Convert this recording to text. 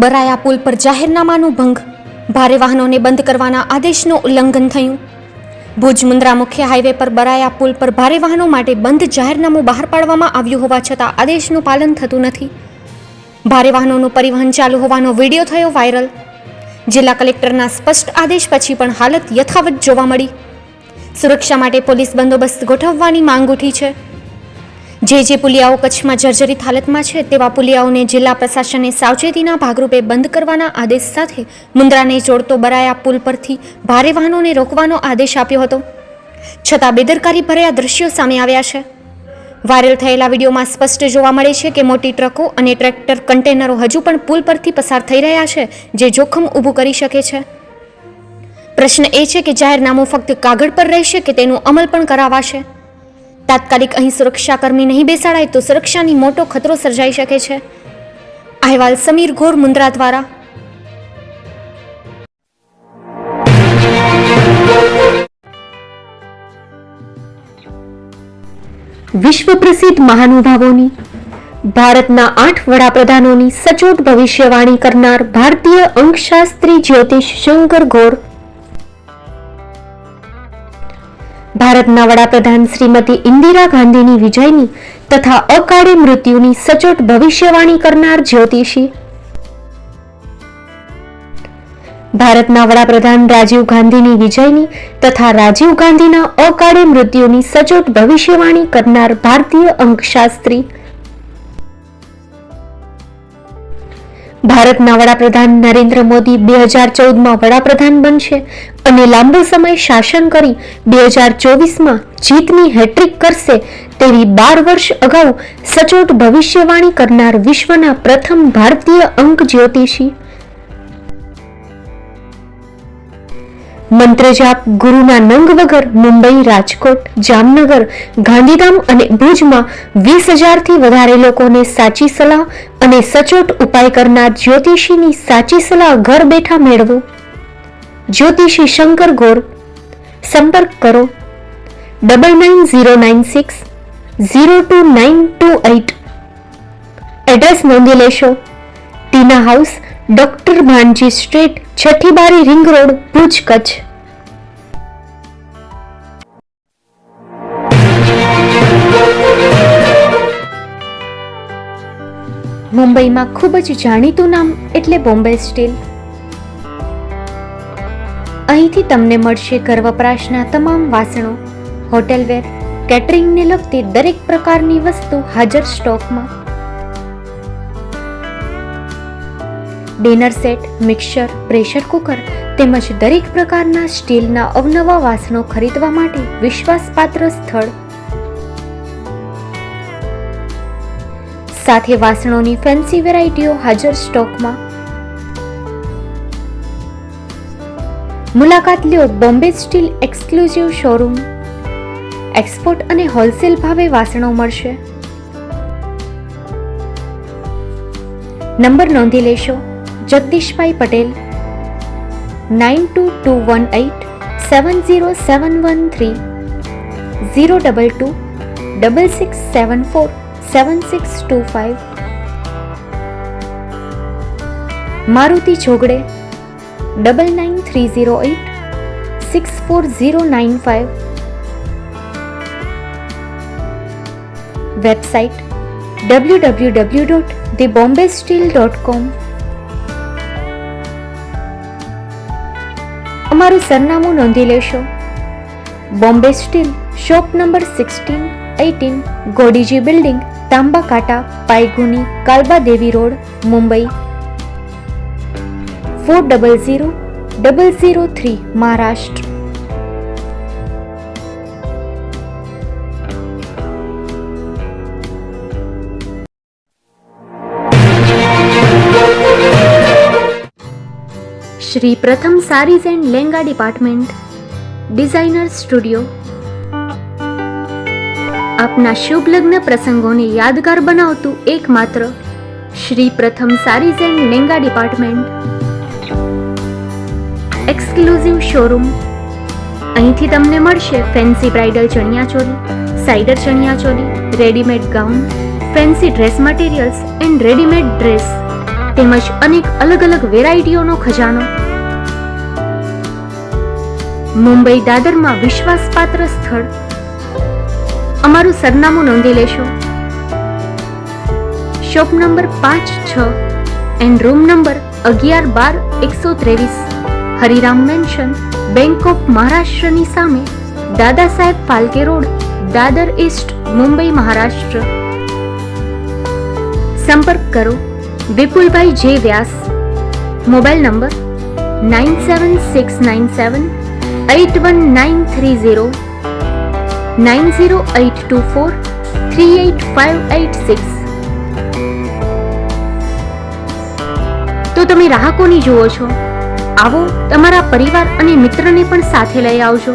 બરાયા પુલ પર જાહેરનામાનો ભંગ, ભારે વાહનોને બંધ કરવાના આદેશનું ઉલ્લંઘન થયું. ભુજ મુન્દ્રા મુખ્ય હાઈવે પર બરાયા પુલ પર ભારે વાહનો માટે બંધ જાહેરનામું બહાર પાડવામાં આવ્યું હોવા છતાં આદેશનું પાલન થતું નથી. ભારે વાહનોનું પરિવહન ચાલુ હોવાનો વિડીયો થયો વાયરલ. જિલ્લા કલેક્ટરના સ્પષ્ટ આદેશ પછી પણ હાલત યથાવત જોવા મળી. સુરક્ષા માટે પોલીસ બંદોબસ્ત ગોઠવવાની માંગ ઉઠી છે. જે પુલિયાઓ કચ્છમાં જર્જરિત હાલતમાં છે તેવા પુલિયાઓને જિલ્લા પ્રશાસને સાવચેતીના ભાગરૂપે બંધ કરવાના આદેશ સાથે મુન્દ્રાને જોડતો બરાયા પુલ પરથી ભારે વાહનોને રોકવાનો આદેશ આપ્યો હતો. છતાં બેદરકારી ભર્યા દ્રશ્યો સામે આવ્યા છે. વાયરલ થયેલા વિડીયોમાં સ્પષ્ટ જોવા મળે છે કે મોટી ટ્રકો અને ટ્રેક્ટર કન્ટેનરો હજુ પણ પુલ પરથી પસાર થઈ રહ્યા છે, જે જોખમ ઊભું કરી શકે છે. પ્રશ્ન એ છે કે જાહેરનામું ફક્ત કાગળ પર રહેશે કે તેનું અમલ પણ કરાવાશે? તાત્કાલિક અહીં સુરક્ષાકર્મી નહીં બેસાડાય તો સુરક્ષાની મોટો ખતરો સર્જાઈ શકે છે. અહેવાલ સમીર ઘોર, મુન્દ્રા દ્વારા. વિશ્વ પ્રસિદ્ધ મહાનુભાવોની, ભારતના 8 વડાપ્રધાનોની સચોટ ભવિષ્યવાણી કરનાર ભારતીય અંકશાસ્ત્રી જ્યોતિષ શંકર ઘોર, ભારતના વડાપ્રધાન શ્રીમતી ઇન્દિરા ગાંધીની વિજયની તથા અકાળે મૃત્યુની સચોટ ભવિષ્યવાણી કરનાર જ્યોતિષી, ભારતના વડાપ્રધાન રાજીવ ગાંધીની વિજયની તથા રાજીવ ગાંધીના અકાળે મૃત્યુની સચોટ ભવિષ્યવાણી કરનાર ભારતીય અંકશાસ્ત્રી, ભારતના વડાપ્રધાન નરેન્દ્ર મોદી 2014માં વડાપ્રધાન બનશે અને લાંબો સમય શાસન કરી 2024માં જીતની હેટ્રિક કરશે તેવી 12 વર્ષ અગાઉ સચોટ ભવિષ્યવાણી કરનાર વિશ્વના પ્રથમ ભારતીય અંક જ્યોતિષી, મંત્રજાપ ગુરુના નંગ વગર મુંબઈ, રાજકોટ, જામનગર, ગાંધીધામ અને ભુજમાં 20,000થી વધારે લોકોને સાચી સલાહ અને સચોટ ઉપાય કરનાર જ્યોતિષીની સાચી સલાહ ઘર બેઠા મેળવો. જ્યોતિષી શંકર ઘોર. સંપર્ક કરો 9909602928. એડ્રેસ નોંધી લેશો: ટીના હાઉસ, ડોક્ટર ભાણજી સ્ટ્રીટ, છઠ્ઠી બારી, રિંગ રોડ, ભુજ, કચ્છ. મુંબઈમાં ખૂબ જ જાણીતું નામ એટલે બોમ્બે સ્ટીલ. અહીંથી તમને મળશે ઘર વપરાશના તમામ વાસણો, હોટેલવેર, કેટરિંગને લગતી દરેક પ્રકારની વસ્તુ હાજર સ્ટોકમાં. Dinner set, mixer, pressure cooker તેમજ દરેક પ્રકારના સ્ટીલના અવનવા વાસણો ખરીદવા માટે વિશ્વાસપાત્ર સ્થળ. સાથે વાસણોની ફેન્સી વેરાયટીઓ હાજર સ્ટોકમાં. મુલાકાત લ્યો Bombay steel exclusive showroom. Export અને હોલસેલ ભાવે વાસણો મળશે. નંબર નોંધી લેશો: જગદીશભાઈ પટેલ, 9221870713, 022 6674 7625. મારુતિ જોગડે, 9930864095. Website www.thebombasteel.com. અમારું સરનામું નોંધી લેશો: Bombay steel, shop number 16-18, Godiji building, Tamba Kanta, Paydhuni, Kalbadevi road, Mumbai 400003, Maharashtra. Shri Pratham sarees and lehenga department, designer studio. આપના શુભ લગ્ન પ્રસંગોને યાદગાર બનાવતું એકમાત્ર Shri Pratham sarees and lehenga department. Exclusive showroom. અહીંથી તમને મળશે fancy bridal chaniya choli, cider chaniya choli, readymade gown, fancy dress materials and readymade dress, તેમજ અનેક અલગ અલગ વેરાયટીઓનો ખજાનો. મુંબઈ દાદરમાં વિશ્વાસપાત્ર સ્થળ. અમારું સરનામું નોંધી લેશો. Shop number 5-6 and room number 11-12-123, Hariram mansion, bank of મહારાષ્ટ્રની સામે, દાદા સાહેબ ફાલ્કે રોડ, દાદર ઈસ્ટ, મુંબઈ, મહારાષ્ટ્ર. સંપર્ક કરો વિપુલભાઈ જે વ્યાસ. Mobile number 9769781930, 9082438586. તો તમે રાહકોની જુઓ છો, આવો તમારા પરિવાર અને મિત્રને પણ સાથે લઈ આવજો.